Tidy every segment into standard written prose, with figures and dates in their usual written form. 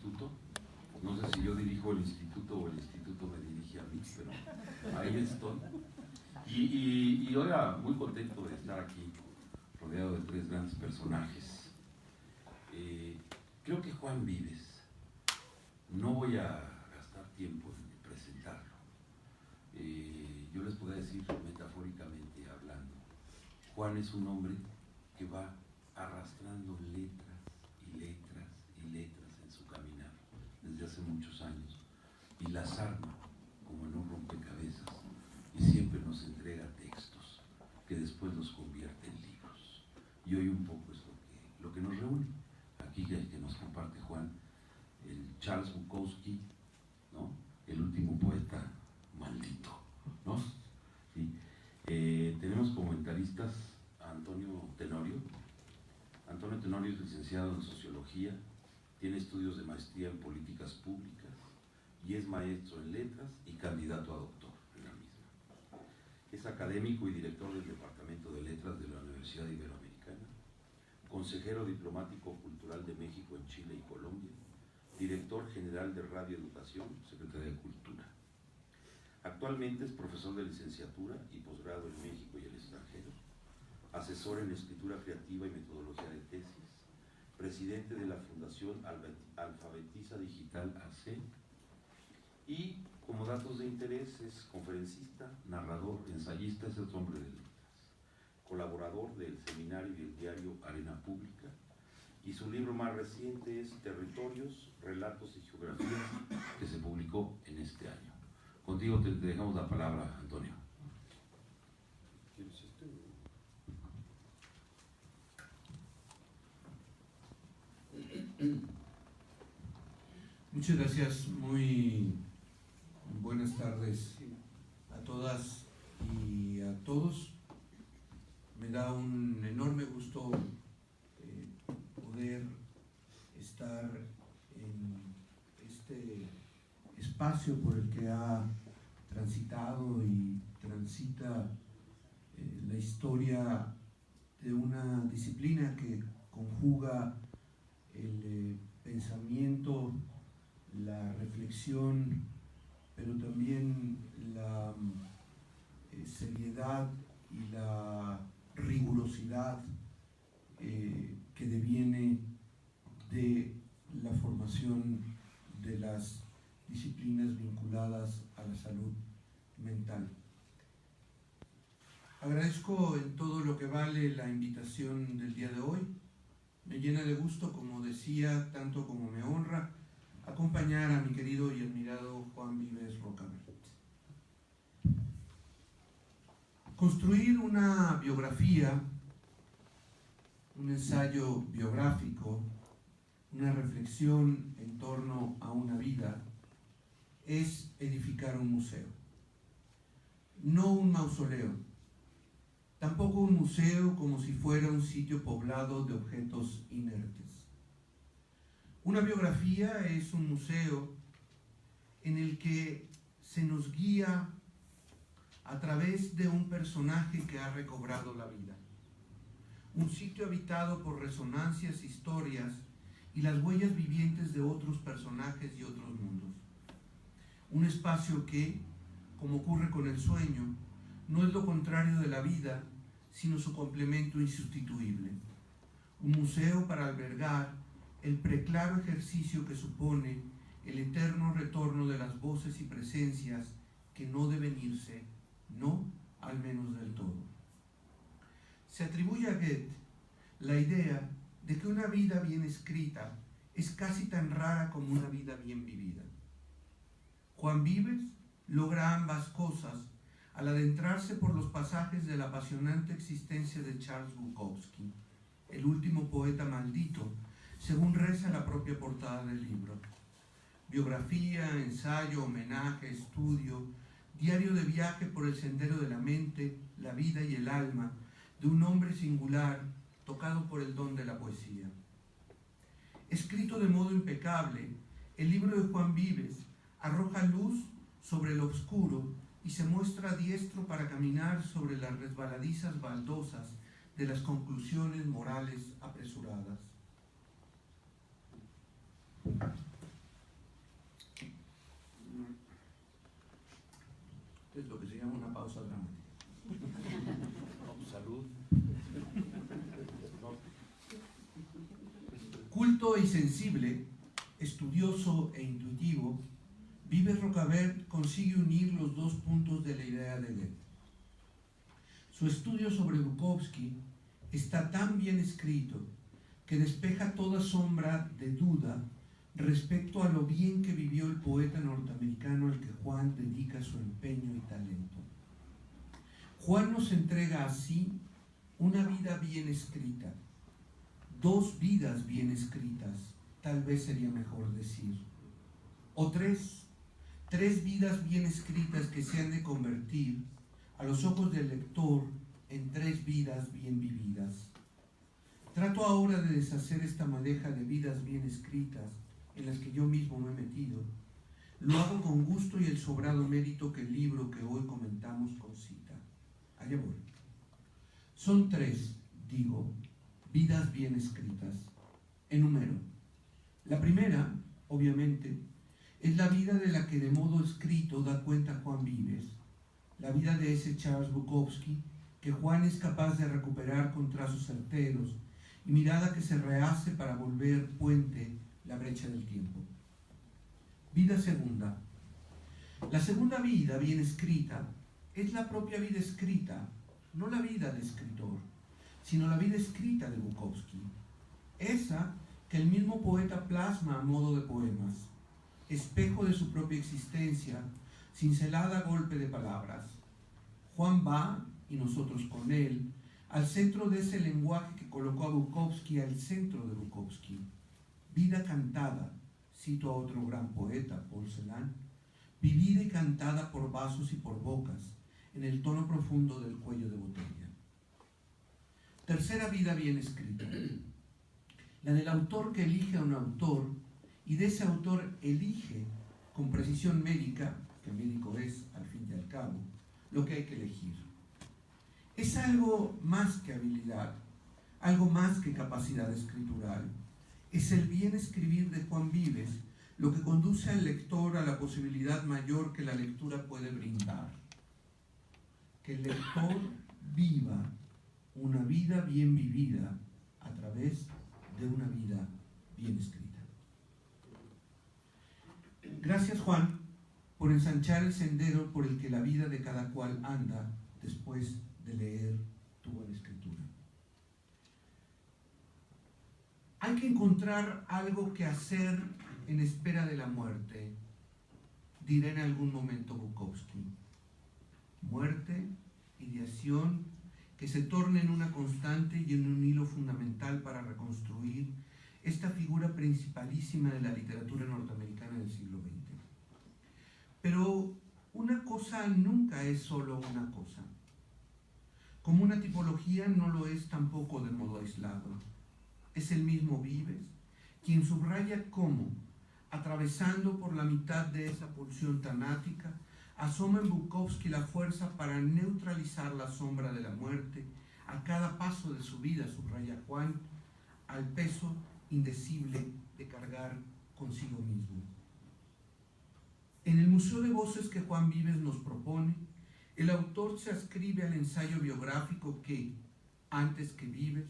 instituto. No sé si yo dirijo el instituto o el instituto me dirige a mí, pero ahí estoy. Y ahora muy contento de estar aquí, rodeado de tres grandes personajes. Creo que Juan Vives, no voy a gastar tiempo en presentarlo. Yo les podría decir metafóricamente hablando, Juan es un hombre que va arrastrando letras y letras y letras en su caminar desde hace muchos años y las arma como en un rompecabezas y siempre nos entrega textos que después los convierte en libros. Y hoy un poco es lo que nos reúne aquí, que nos comparte Juan, el Charles Bukowski, ¿no? El último poeta maldito, ¿no? ¿Sí? Tenemos comentaristas a Antonio Tenorio. Antonio Tenorio es licenciado en Sociología, tiene estudios de maestría en Políticas Públicas y es maestro en Letras y candidato a doctor en la misma. Es académico y director del Departamento de Letras de la Universidad Iberoamericana, consejero diplomático cultural de México en Chile y Colombia, director general de Radio Educación, Secretaría de Cultura. Actualmente es profesor de licenciatura y posgrado en México y el extranjero, asesor en escritura creativa y metodología de tesis, presidente de la Fundación Alfabetiza Digital AC y, como datos de interés, es conferencista, narrador, ensayista, es otro hombre de letras, colaborador del seminario y del diario Arena Pública, y su libro más reciente es Territorios, Relatos y Geografías, que se publicó en este año. Contigo te dejamos la palabra, Antonio. Muchas gracias, muy buenas tardes a todas y a todos. Me da un enorme gusto poder estar en este espacio por el que ha transitado y transita la historia de una disciplina que conjuga el pensamiento, la reflexión, pero también la seriedad y la rigurosidad que deviene de la formación de las disciplinas vinculadas a la salud mental. Agradezco en todo lo que vale la invitación del día de hoy. Me llena de gusto, como decía, tanto como me honra, acompañar a mi querido y admirado Juan Vives Rocamert. Construir una biografía, un ensayo biográfico, una reflexión en torno a una vida, es edificar un museo. No un mausoleo, tampoco un museo como si fuera un sitio poblado de objetos inertes. Una biografía es un museo en el que se nos guía a través de un personaje que ha recobrado la vida. Un sitio habitado por resonancias, historias y las huellas vivientes de otros personajes y otros mundos. Un espacio que, como ocurre con el sueño, no es lo contrario de la vida, sino su complemento insustituible. Un museo para albergar el preclaro ejercicio que supone el eterno retorno de las voces y presencias que no deben irse, no al menos del todo. Se atribuye a Goethe la idea de que una vida bien escrita es casi tan rara como una vida bien vivida. Juan Vives logra ambas cosas al adentrarse por los pasajes de la apasionante existencia de Charles Bukowski, el último poeta maldito, según reza la propia portada del libro. Biografía, ensayo, homenaje, estudio, diario de viaje por el sendero de la mente, la vida y el alma de un hombre singular tocado por el don de la poesía. Escrito de modo impecable, el libro de Juan Vives arroja luz sobre lo oscuro y se muestra diestro para caminar sobre las resbaladizas baldosas de las conclusiones morales apresuradas. pausa dramática. Salud. Culto y sensible, estudioso e intuitivo, Vives Rocavert consigue unir los dos puntos de la idea de Goethe. Su estudio sobre Bukowski está tan bien escrito que despeja toda sombra de duda respecto a lo bien que vivió el poeta norteamericano al que Juan dedica su empeño y talento. Juan nos entrega así una vida bien escrita, dos vidas bien escritas, tal vez sería mejor decir, o tres vidas bien escritas que se han de convertir, a los ojos del lector, en tres vidas bien vividas. Trato ahora de deshacer esta madeja de vidas bien escritas en las que yo mismo me he metido. Lo hago con gusto y el sobrado mérito que el libro que hoy comentamos concita. Allá voy. Son tres, digo, vidas bien escritas. Enumero. La primera, obviamente, es la vida de la que de modo escrito da cuenta Juan Vives, la vida de ese Charles Bukowski que Juan es capaz de recuperar con trazos certeros y mirada que se rehace para volver puente la brecha del tiempo. Vida segunda. La segunda vida bien escrita es la propia vida escrita, no la vida del escritor, sino la vida escrita de Bukowski, esa que el mismo poeta plasma a modo de poemas, espejo de su propia existencia, cincelada a golpe de palabras. Juan va, y nosotros con él, al centro de ese lenguaje que colocó a Bukowski al centro de Bukowski. Vida cantada, cito a otro gran poeta, Paul Celan, vivida y cantada por vasos y por bocas, en el tono profundo del cuello de botella. Tercera vida bien escrita, la del autor que elige a un autor y de ese autor elige con precisión médica, que médico es al fin y al cabo, lo que hay que elegir. Es algo más que habilidad, algo más que capacidad escritural. Es el bien escribir de Juan Vives lo que conduce al lector a la posibilidad mayor que la lectura puede brindar. Que el lector viva una vida bien vivida a través de una vida bien escrita. Gracias, Juan, por ensanchar el sendero por el que la vida de cada cual anda después de leer tu buena escritura. Hay que encontrar algo que hacer en espera de la muerte, dirá en algún momento Bukowski. Muerte, ideación, que se torne en una constante y en un hilo fundamental para reconstruir esta figura principalísima de la literatura norteamericana del siglo XX. Pero una cosa nunca es solo una cosa. Como una tipología no lo es tampoco de modo aislado. Es el mismo Vives quien subraya cómo, atravesando por la mitad de esa pulsión tanática, asoma en Bukowski la fuerza para neutralizar la sombra de la muerte a cada paso de su vida, subraya Juan, al peso indecible de cargar consigo mismo. En el Museo de Voces que Juan Vives nos propone, el autor se adscribe al ensayo biográfico que, antes que Vives,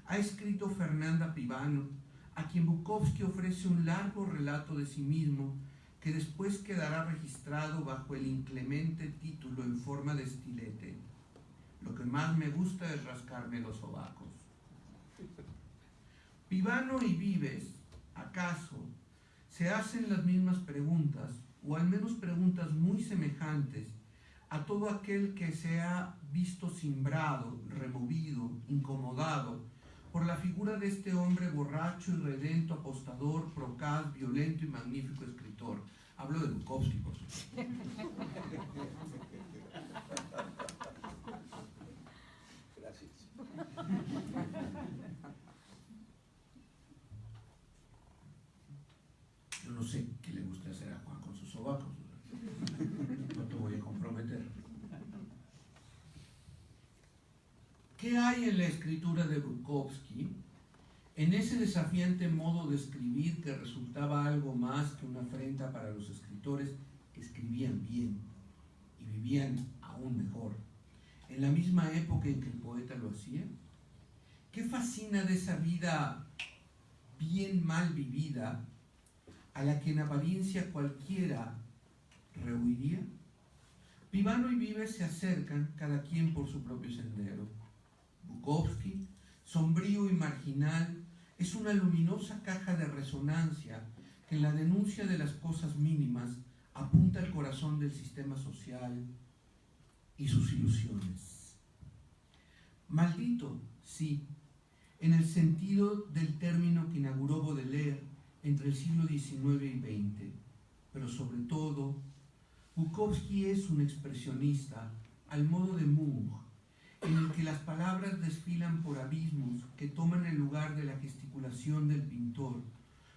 ha escrito Fernanda Pivano, a quien Bukowski ofrece un largo relato de sí mismo que después quedará registrado bajo el inclemente título en forma de estilete: Lo que más me gusta es rascarme los sobacos. Pivano y Vives, ¿acaso se hacen las mismas preguntas, o al menos preguntas muy semejantes, a todo aquel que se ha visto cimbrado, removido, incomodado por la figura de este hombre borracho, irredento, apostador, procaz, violento y magnífico escritor? Hablo de Bukowski, por supuesto. Gracias. Yo no sé qué le gusta hacer a Juan con sus sobacos. No te voy a comprometer. ¿Qué hay en la escritura de Bukowski, en ese desafiante modo de escribir que resultaba algo más que una afrenta para los escritores que escribían bien y vivían aún mejor, en la misma época en que el poeta lo hacía? ¿Qué fascina de esa vida bien mal vivida a la que en apariencia cualquiera rehuiría? Vivano y Vives se acercan, cada quien por su propio sendero. Bukowski, sombrío y marginal, es una luminosa caja de resonancia que en la denuncia de las cosas mínimas apunta al corazón del sistema social y sus ilusiones. Maldito, sí, en el sentido del término que inauguró Baudelaire entre el siglo XIX y XX, pero sobre todo, Bukowski es un expresionista al modo de Munch, en el que las palabras desfilan por abismos que toman el lugar de la gesticulación del pintor,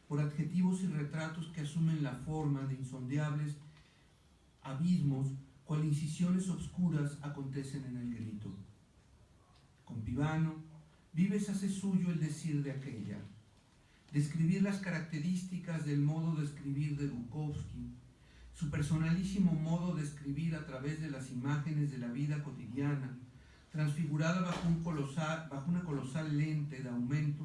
por adjetivos y retratos que asumen la forma de insondables abismos, cual incisiones obscuras acontecen en el grito. Con Vivano, Vives hace suyo el decir de aquella, describir las características del modo de escribir de Bukowski, su personalísimo modo de escribir a través de las imágenes de la vida cotidiana, transfigurada bajo una colosal lente de aumento,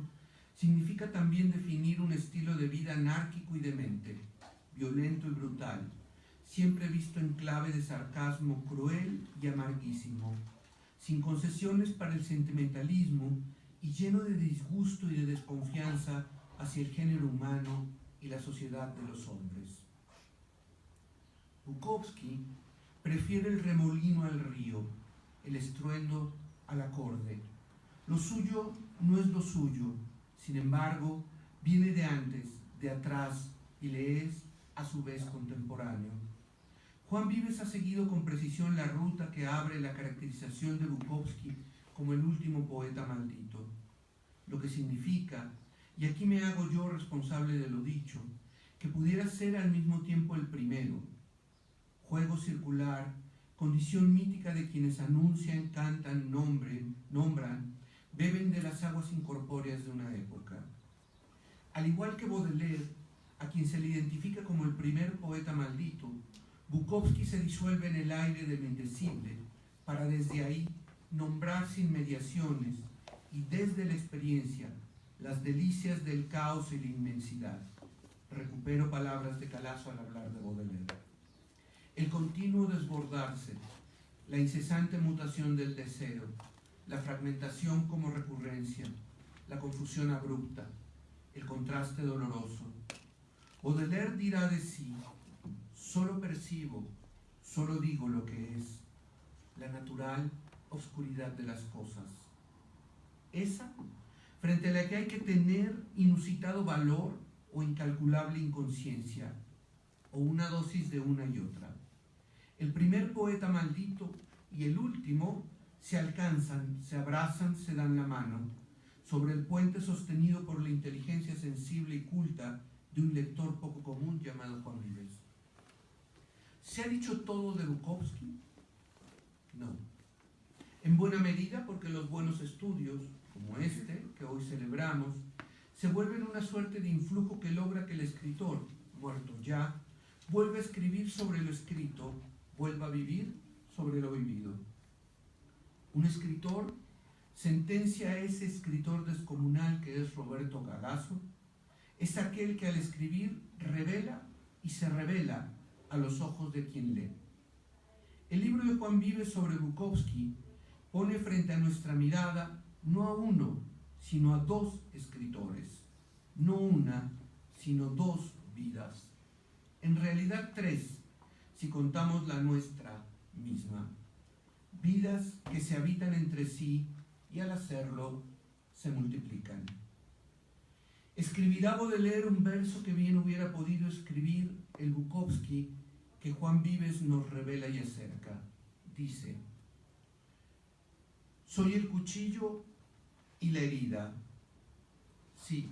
significa también definir un estilo de vida anárquico y demente, violento y brutal, siempre visto en clave de sarcasmo cruel y amarguísimo, sin concesiones para el sentimentalismo y lleno de disgusto y de desconfianza hacia el género humano y la sociedad de los hombres. Bukowski prefiere el remolino al río, el estruendo al acorde. Lo suyo no es lo suyo, sin embargo, viene de antes, de atrás, y le es, a su vez, contemporáneo. Juan Vives ha seguido con precisión la ruta que abre la caracterización de Bukowski como el último poeta maldito, lo que significa, y aquí me hago yo responsable de lo dicho, que pudiera ser al mismo tiempo el primero, juego circular, condición mítica de quienes anuncian, cantan, nombran, beben de las aguas incorpóreas de una época. Al igual que Baudelaire, a quien se le identifica como el primer poeta maldito, Bukowski se disuelve en el aire de lo indecible para desde ahí nombrar sin mediaciones y desde la experiencia las delicias del caos y la inmensidad. Recupero palabras de Calazo al hablar de Baudelaire. El continuo desbordarse, la incesante mutación del deseo, la fragmentación como recurrencia, la confusión abrupta, el contraste doloroso. Baudelaire dirá de sí: solo percibo, solo digo lo que es, la natural oscuridad de las cosas. Esa, frente a la que hay que tener inusitado valor o incalculable inconsciencia, o una dosis de una y otra. El primer poeta maldito y el último se alcanzan, se abrazan, se dan la mano, sobre el puente sostenido por la inteligencia sensible y culta de un lector poco común llamado Juan Vives. ¿Se ha dicho todo de Bukowski? No. En buena medida porque los buenos estudios, como este que hoy celebramos, se vuelven una suerte de influjo que logra que el escritor, muerto ya, vuelva a escribir sobre lo escrito, vuelva a vivir sobre lo vivido. Un escritor sentencia a ese escritor descomunal que es Roberto Galasso, es aquel que al escribir revela y se revela a los ojos de quien lee. El libro de Juan Vives sobre Bukowski pone frente a nuestra mirada no a uno, sino a dos escritores, no una, sino dos vidas, en realidad tres, si contamos la nuestra misma, vidas que se habitan entre sí y al hacerlo se multiplican. Escribirá Baudelaire un verso que bien hubiera podido escribir el Bukowski que Juan Vives nos revela y acerca. Dice: soy el cuchillo y la herida. Sí,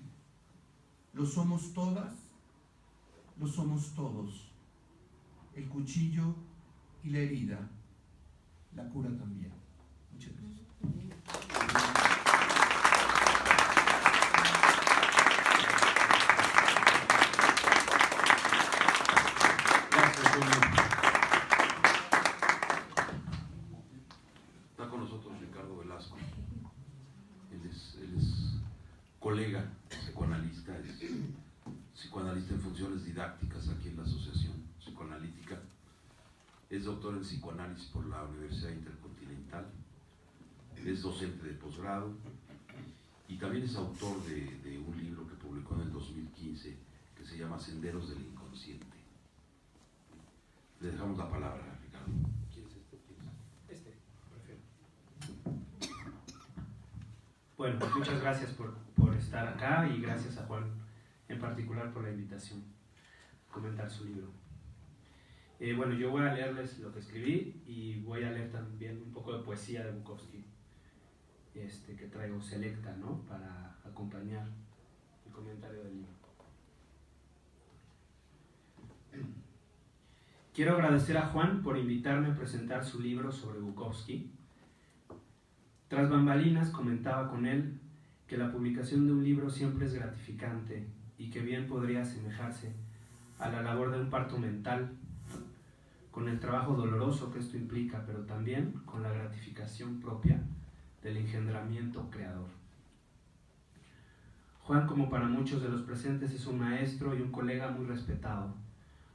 lo somos todas, lo somos todos. El cuchillo y la herida, la cura también. Muchas gracias. analista en funciones didácticas aquí en la Asociación Psicoanalítica. Es doctor en psicoanálisis por la Universidad Intercontinental. Es docente de posgrado y también es autor de un libro que publicó en el 2015 que se llama Senderos del Inconsciente. Le dejamos la palabra, Ricardo. ¿Quieres este? Prefiero. Bueno, muchas gracias por estar acá y gracias a Juan en particular por la invitación a comentar su libro. Bueno, yo voy a leerles lo que escribí y voy a leer también un poco de poesía de Bukowski, que traigo selecta, ¿no?, para acompañar el comentario del libro. Quiero agradecer a Juan por invitarme a presentar su libro sobre Bukowski. Tras bambalinas comentaba con él que la publicación de un libro siempre es gratificante y que bien podría asemejarse a la labor de un parto mental, con el trabajo doloroso que esto implica, pero también con la gratificación propia del engendramiento creador. Juan, como para muchos de los presentes, es un maestro y un colega muy respetado,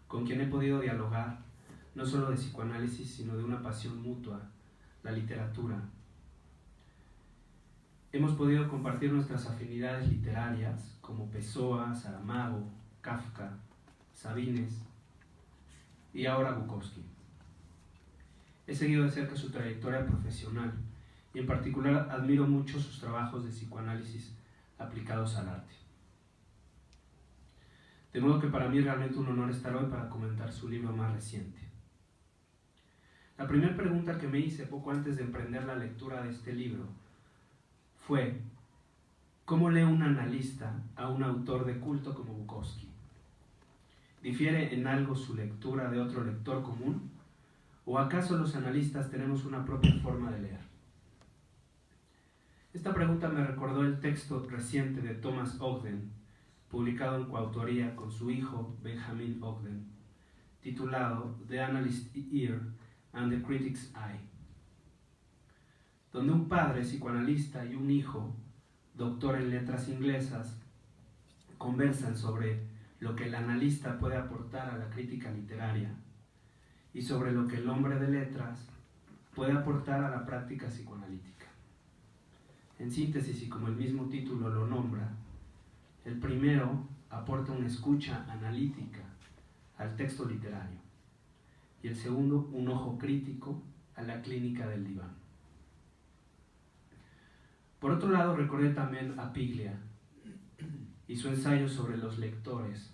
con quien he podido dialogar, no solo de psicoanálisis, sino de una pasión mutua, la literatura. Hemos podido compartir nuestras afinidades literarias, como Pessoa, Saramago, Kafka, Sabines y ahora Bukowski. He seguido de cerca su trayectoria profesional y en particular admiro mucho sus trabajos de psicoanálisis aplicados al arte. De modo que para mí es realmente un honor estar hoy para comentar su libro más reciente. La primera pregunta que me hice poco antes de emprender la lectura de este libro fue: ¿cómo lee un analista a un autor de culto como Bukowski? ¿Difiere en algo su lectura de otro lector común? ¿O acaso los analistas tenemos una propia forma de leer? Esta pregunta me recordó el texto reciente de Thomas Ogden, publicado en coautoría con su hijo Benjamin Ogden, titulado The Analyst's Ear and the Critic's Eye, donde un padre psicoanalista y un hijo, doctor en letras inglesas, conversan sobre lo que el analista puede aportar a la crítica literaria y sobre lo que el hombre de letras puede aportar a la práctica psicoanalítica. En síntesis, y como el mismo título lo nombra, el primero aporta una escucha analítica al texto literario y el segundo un ojo crítico a la clínica del diván. Por otro lado, recordé también a Piglia y su ensayo sobre los lectores.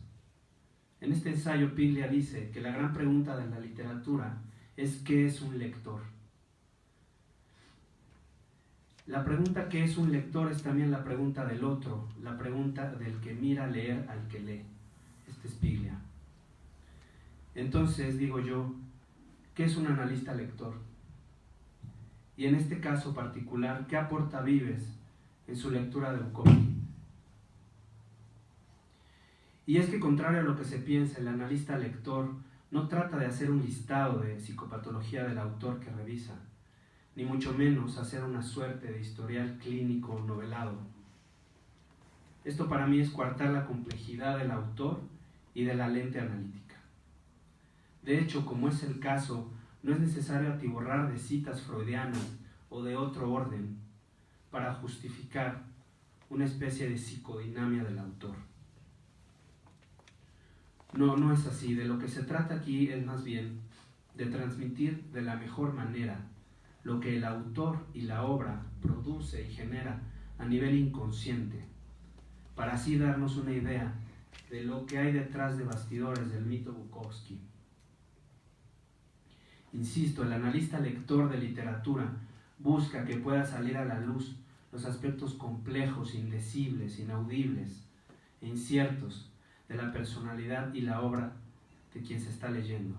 En este ensayo, Piglia dice que la gran pregunta de la literatura es ¿qué es un lector? La pregunta ¿qué es un lector? Es también la pregunta del otro, la pregunta del que mira leer al que lee. Este es Piglia. Entonces, digo yo, ¿qué es un analista lector? Y en este caso particular, ¿qué aporta Vives en su lectura de Bukowski? Y es que, contrario a lo que se piensa, el analista lector no trata de hacer un listado de psicopatología del autor que revisa, ni mucho menos hacer una suerte de historial clínico novelado. Esto para mí es coartar la complejidad del autor y de la lente analítica. De hecho, como es el caso, no es necesario atiborrar de citas freudianas o de otro orden para justificar una especie de psicodinamia del autor. No es así. De lo que se trata aquí es más bien de transmitir de la mejor manera lo que el autor y la obra produce y genera a nivel inconsciente, para así darnos una idea de lo que hay detrás de bastidores del mito Bukowski. Insisto, el analista lector de literatura busca que pueda salir a la luz los aspectos complejos, indecibles, inaudibles e inciertos de la personalidad y la obra de quien se está leyendo.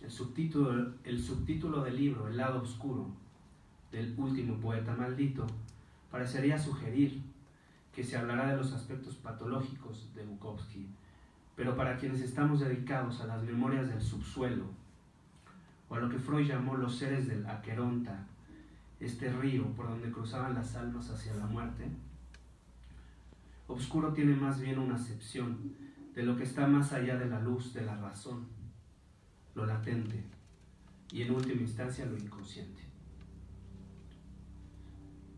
El subtítulo del libro, El lado oscuro del último poeta maldito, parecería sugerir que se hablará de los aspectos patológicos de Bukowski, pero para quienes estamos dedicados a las memorias del subsuelo, o a lo que Freud llamó los seres del Aqueronta, este río por donde cruzaban las almas hacia la muerte, oscuro tiene más bien una acepción de lo que está más allá de la luz, de la razón, lo latente y en última instancia lo inconsciente.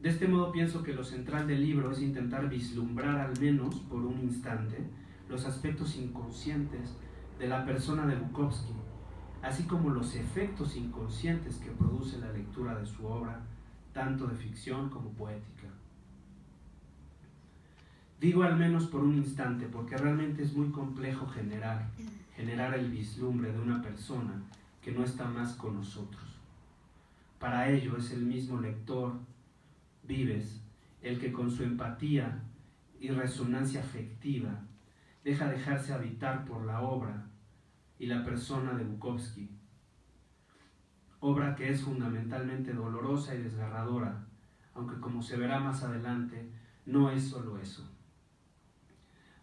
De este modo pienso que lo central del libro es intentar vislumbrar al menos por un instante los aspectos inconscientes de la persona de Bukowski, así como los efectos inconscientes que produce la lectura de su obra, tanto de ficción como poética. Digo al menos por un instante porque realmente es muy complejo generar el vislumbre de una persona que no está más con nosotros. Para ello es el mismo lector, Vives, el que con su empatía y resonancia afectiva deja dejarse habitar por la obra y la persona de Bukowski, obra que es fundamentalmente dolorosa y desgarradora, aunque como se verá más adelante, no es solo eso.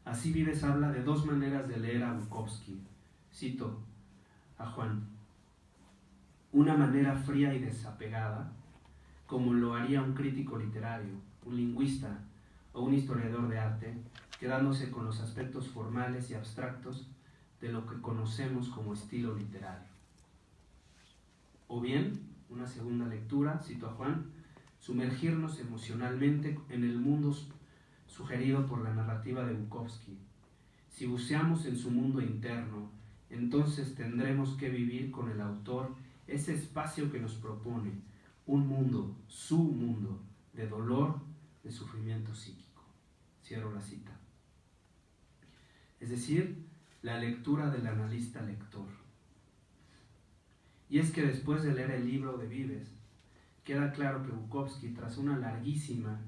Así Vives habla de dos maneras de leer a Bukowski. Cito a Juan: una manera fría y desapegada, como lo haría un crítico literario, un lingüista o un historiador de arte, quedándose con los aspectos formales y abstractos de lo que conocemos como estilo literario. O bien, una segunda lectura, cito a Juan, sumergirnos emocionalmente en el mundo sugerido por la narrativa de Bukowski. Si buceamos en su mundo interno, entonces tendremos que vivir con el autor ese espacio que nos propone, un mundo, su mundo, de dolor, de sufrimiento psíquico. Cierro la cita. Es decir, la lectura del analista lector. Y es que después de leer el libro de Vives, queda claro que Bukowski, tras una larguísima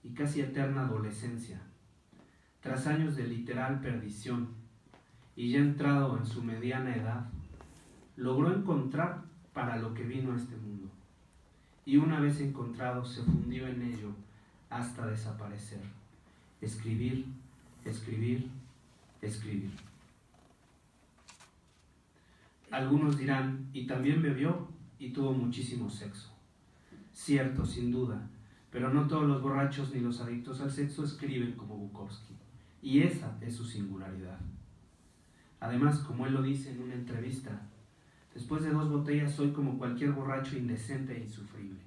y casi eterna adolescencia, tras años de literal perdición y ya entrado en su mediana edad, logró encontrar para lo que vino a este mundo. Y una vez encontrado, se fundió en ello hasta desaparecer. Escribir, escribir, escribir. Algunos dirán, y también bebió y tuvo muchísimo sexo. Cierto, sin duda, pero no todos los borrachos ni los adictos al sexo escriben como Bukowski, y esa es su singularidad. Además, como él lo dice en una entrevista, después de 2 botellas soy como cualquier borracho indecente e insufrible.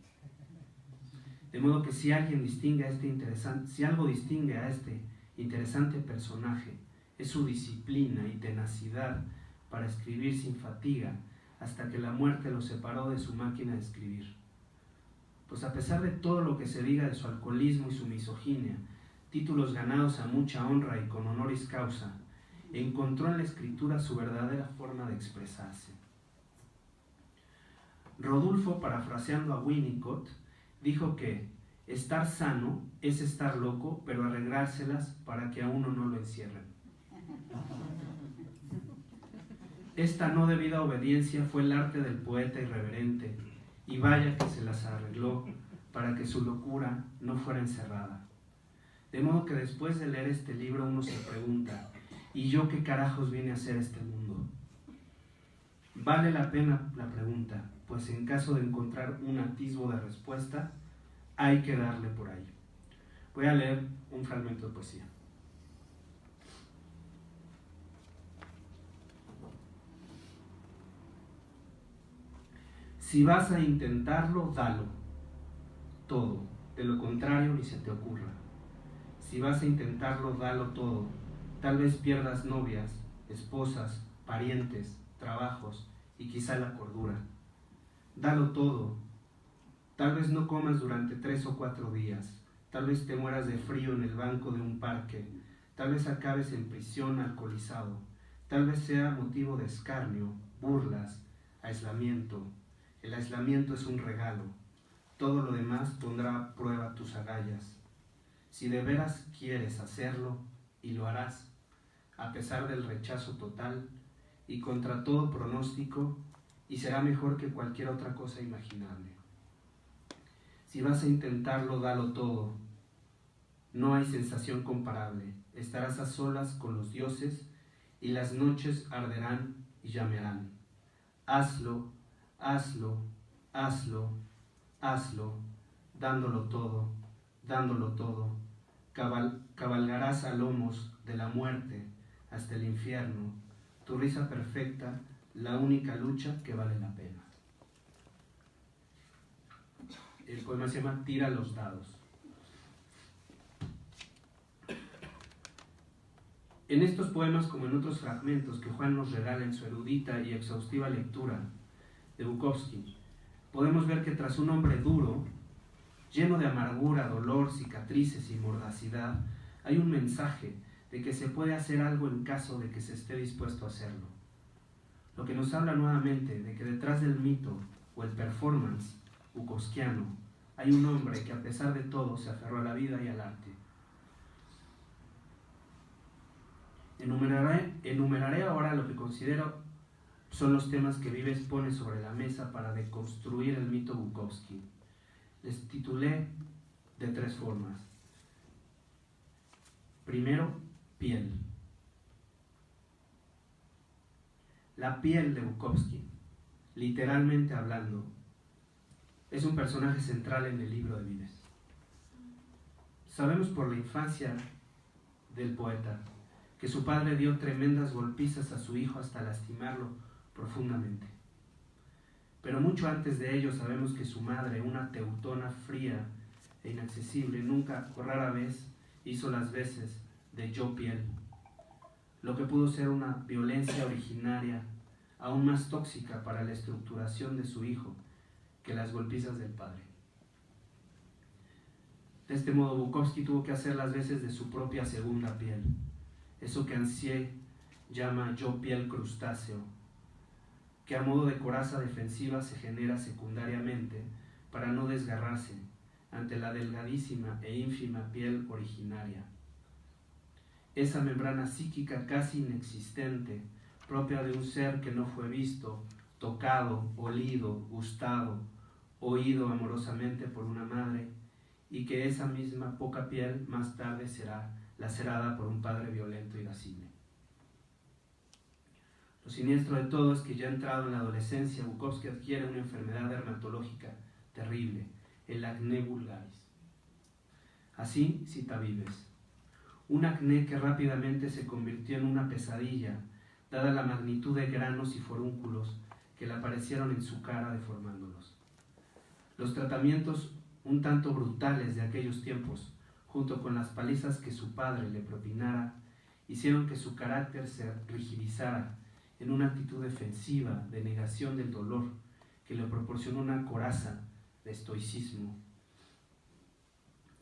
De modo que si algo distingue a este interesante personaje, es su disciplina y tenacidad para escribir sin fatiga hasta que la muerte lo separó de su máquina de escribir. Pues a pesar de todo lo que se diga de su alcoholismo y su misoginia, títulos ganados a mucha honra y con honoris causa, encontró en la escritura su verdadera forma de expresarse. Rodulfo, parafraseando a Winnicott, dijo que estar sano es estar loco, pero arreglárselas para que a uno no lo encierren. Esta no debida obediencia fue el arte del poeta irreverente, y vaya que se las arregló para que su locura no fuera encerrada. De modo que después de leer este libro uno se pregunta, ¿y yo qué carajos vine a hacer a este mundo? Vale la pena la pregunta, pues en caso de encontrar un atisbo de respuesta, hay que darle por ahí. Voy a leer un fragmento de poesía. Si vas a intentarlo, dalo, todo, de lo contrario ni se te ocurra. Si vas a intentarlo, dalo todo, tal vez pierdas novias, esposas, parientes, trabajos y quizá la cordura. Dalo todo, tal vez no comas durante 3 o 4 días, tal vez te mueras de frío en el banco de un parque, tal vez acabes en prisión alcoholizado, tal vez sea motivo de escarnio, burlas, aislamiento. El aislamiento es un regalo, todo lo demás pondrá a prueba tus agallas. Si de veras quieres hacerlo, y lo harás, a pesar del rechazo total y contra todo pronóstico, y será mejor que cualquier otra cosa imaginable. Si vas a intentarlo, dalo todo. No hay sensación comparable. Estarás a solas con los dioses y las noches arderán y llamearán. Hazlo, hazlo, hazlo, hazlo, dándolo todo, dándolo todo. Cabalgarás a lomos de la muerte hasta el infierno, tu risa perfecta, la única lucha que vale la pena. El poema se llama Tira los dados. En estos poemas, como en otros fragmentos que Juan nos regala en su erudita y exhaustiva lectura de Bukowski, podemos ver que tras un hombre duro, lleno de amargura, dolor, cicatrices y mordacidad, hay un mensaje de que se puede hacer algo en caso de que se esté dispuesto a hacerlo. Lo que nos habla nuevamente de que detrás del mito o el performance bukowskiano hay un hombre que a pesar de todo se aferró a la vida y al arte. Enumeraré ahora lo que considero son los temas que Vives pone sobre la mesa para deconstruir el mito Bukowski. Les titulé de 3 formas. Primero, piel. La piel de Bukowski, literalmente hablando, es un personaje central en el libro de Vives. Sabemos por la infancia del poeta que su padre dio tremendas golpizas a su hijo hasta lastimarlo profundamente. Pero mucho antes de ello sabemos que su madre, una teutona fría e inaccesible, nunca o rara vez hizo las veces de yo piel, lo que pudo ser una violencia originaria aún más tóxica para la estructuración de su hijo que las golpizas del padre. De este modo, Bukowski tuvo que hacer las veces de su propia segunda piel, eso que Ancier llama yo piel crustáceo, que a modo de coraza defensiva se genera secundariamente para no desgarrarse ante la delgadísima e ínfima piel originaria. Esa membrana psíquica casi inexistente, propia de un ser que no fue visto, tocado, olido, gustado, oído amorosamente por una madre, y que esa misma poca piel más tarde será lacerada por un padre violento y irascible. Lo siniestro de todo es que ya entrado en la adolescencia, Bukowski adquiere una enfermedad dermatológica terrible, el acné vulgaris. Así cita Vives: un acné que rápidamente se convirtió en una pesadilla, dada la magnitud de granos y forúnculos que le aparecieron en su cara deformándolos. Los tratamientos un tanto brutales de aquellos tiempos, junto con las palizas que su padre le propinara, hicieron que su carácter se rigidizara en una actitud defensiva de negación del dolor que le proporcionó una coraza de estoicismo.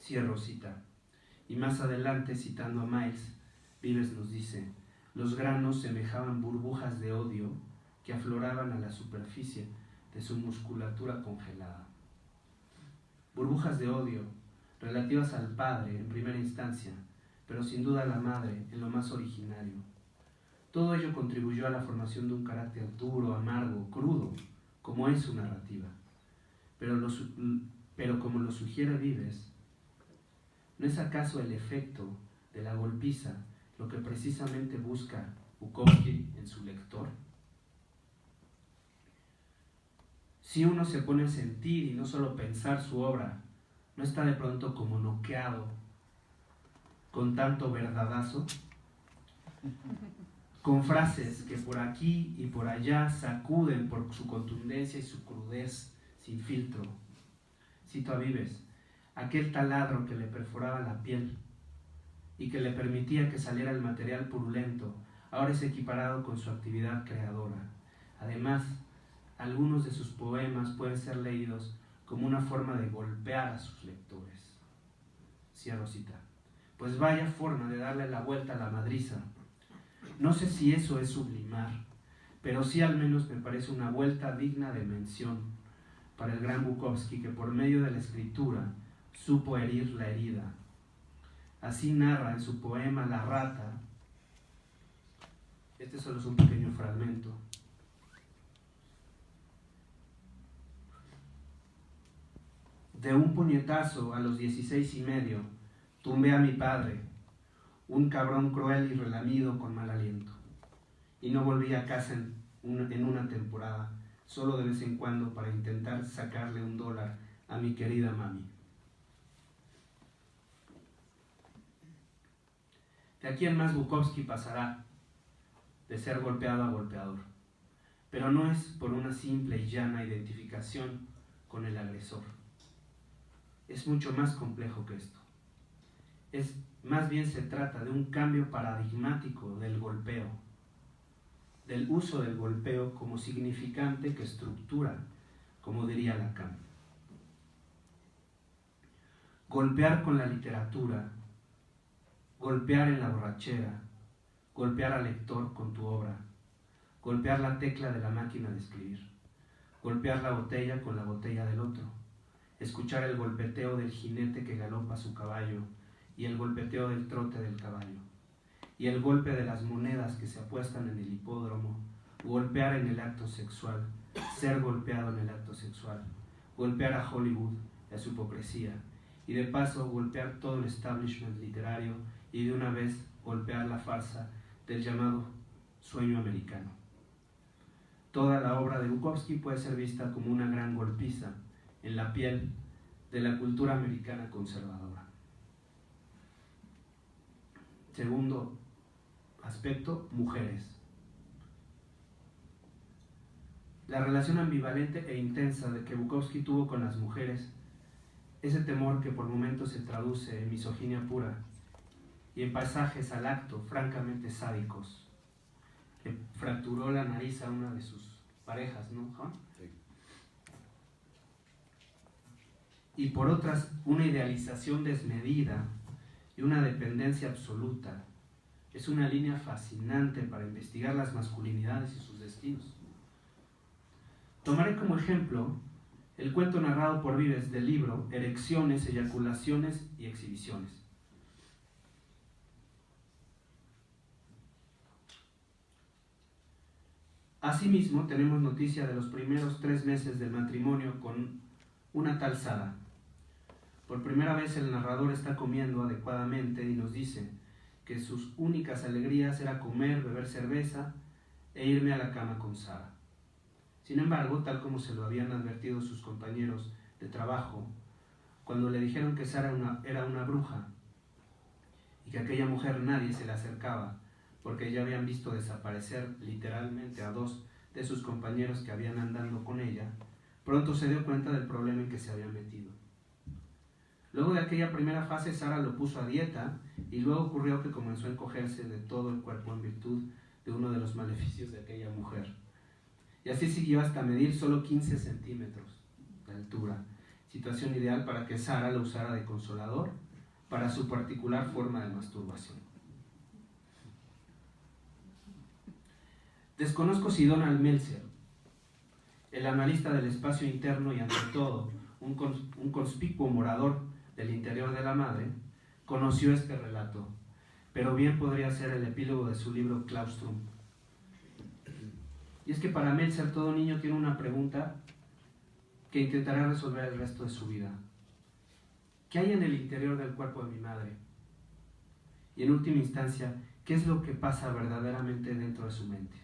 Cierro cita. Y más adelante, citando a Miles, Vives nos dice: los granos semejaban burbujas de odio que afloraban a la superficie de su musculatura congelada. Burbujas de odio relativas al padre en primera instancia, pero sin duda a la madre en lo más originario. Todo ello contribuyó a la formación de un carácter duro, amargo, crudo, como es su narrativa. Pero como lo sugiere Vives, ¿no es acaso el efecto de la golpiza lo que precisamente busca Bukowski en su lector? Si uno se pone a sentir y no solo pensar su obra, ¿no está de pronto como noqueado con tanto verdadazo? Con frases que por aquí y por allá sacuden por su contundencia y su crudez sin filtro. Cito a Vives: aquel taladro que le perforaba la piel y que le permitía que saliera el material purulento, ahora es equiparado con su actividad creadora. Además, algunos de sus poemas pueden ser leídos como una forma de golpear a sus lectores. Cierro cita. Pues vaya forma de darle la vuelta a la madriza. No sé si eso es sublimar, pero sí al menos me parece una vuelta digna de mención para el gran Bukowski, que por medio de la escritura supo herir la herida. Así narra en su poema La rata. Este solo es un pequeño fragmento. De un puñetazo a los 16 y medio, tumbé a mi padre, un cabrón cruel y relamido con mal aliento. Y no volví a casa en una temporada, solo de vez en cuando para intentar sacarle $1 a mi querida mami. De aquí en más Bukowski pasará, de ser golpeado a golpeador, pero no es por una simple y llana identificación con el agresor. Es mucho más complejo que esto. Más bien se trata de un cambio paradigmático del golpeo, del uso del golpeo como significante que estructura, como diría Lacan. Golpear con la literatura, golpear en la borrachera, golpear al lector con tu obra, golpear la tecla de la máquina de escribir, golpear la botella con la botella del otro, escuchar el golpeteo del jinete que galopa su caballo y el golpeteo del trote del caballo, y el golpe de las monedas que se apuestan en el hipódromo, golpear en el acto sexual, ser golpeado en el acto sexual, golpear a Hollywood y a su hipocresía, y de paso golpear todo el establishment literario y de una vez golpear la farsa del llamado sueño americano. Toda la obra de Bukowski puede ser vista como una gran golpiza en la piel de la cultura americana conservadora. Segundo aspecto, mujeres. La relación ambivalente e intensa de que Bukowski tuvo con las mujeres, ese temor que por momentos se traduce en misoginia pura y en pasajes al acto francamente sádicos. Le fracturó la nariz a una de sus parejas, ¿no, Juan? Sí. Y por otras, una idealización desmedida y una dependencia absoluta. Es una línea fascinante para investigar las masculinidades y sus destinos. Tomaré como ejemplo el cuento narrado por Vives del libro Erecciones, Eyaculaciones y Exhibiciones. Asimismo, tenemos noticia de los primeros 3 meses del matrimonio con una tal Sara. Por primera vez el narrador está comiendo adecuadamente y nos dice que sus únicas alegrías era comer, beber cerveza e irme a la cama con Sara. Sin embargo, tal como se lo habían advertido sus compañeros de trabajo, cuando le dijeron que Sara era una bruja y que a aquella mujer nadie se le acercaba porque ya habían visto desaparecer literalmente a 2 de sus compañeros que habían andado con ella, pronto se dio cuenta del problema en que se había metido. Luego de aquella primera fase, Sara lo puso a dieta y luego ocurrió que comenzó a encogerse de todo el cuerpo en virtud de uno de los maleficios de aquella mujer. Y así siguió hasta medir solo 15 centímetros de altura, situación ideal para que Sara lo usara de consolador para su particular forma de masturbación. Desconozco si Donald Meltzer, el analista del espacio interno y ante todo un conspicuo morador del interior de la madre, conoció este relato, pero bien podría ser el epílogo de su libro Claustrum. Y es que para Meltzer todo niño tiene una pregunta que intentará resolver el resto de su vida. ¿Qué hay en el interior del cuerpo de mi madre? Y en última instancia, ¿qué es lo que pasa verdaderamente dentro de su mente?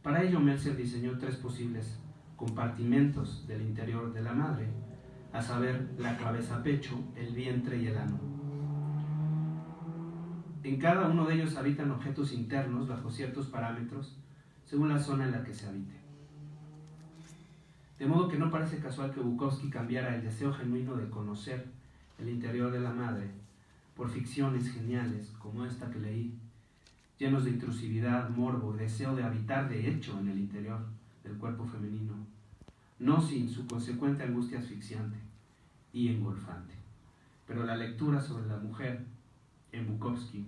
Para ello Meltzer diseñó 3 posibles compartimentos del interior de la madre, a saber, la cabeza-pecho, el vientre y el ano. En cada uno de ellos habitan objetos internos bajo ciertos parámetros, según la zona en la que se habite. De modo que no parece casual que Bukowski cambiara el deseo genuino de conocer el interior de la madre por ficciones geniales como esta que leí, llenos de intrusividad, morbo, deseo de habitar de hecho en el interior del cuerpo femenino, no sin su consecuente angustia asfixiante y engolfante. Pero la lectura sobre la mujer en Bukowski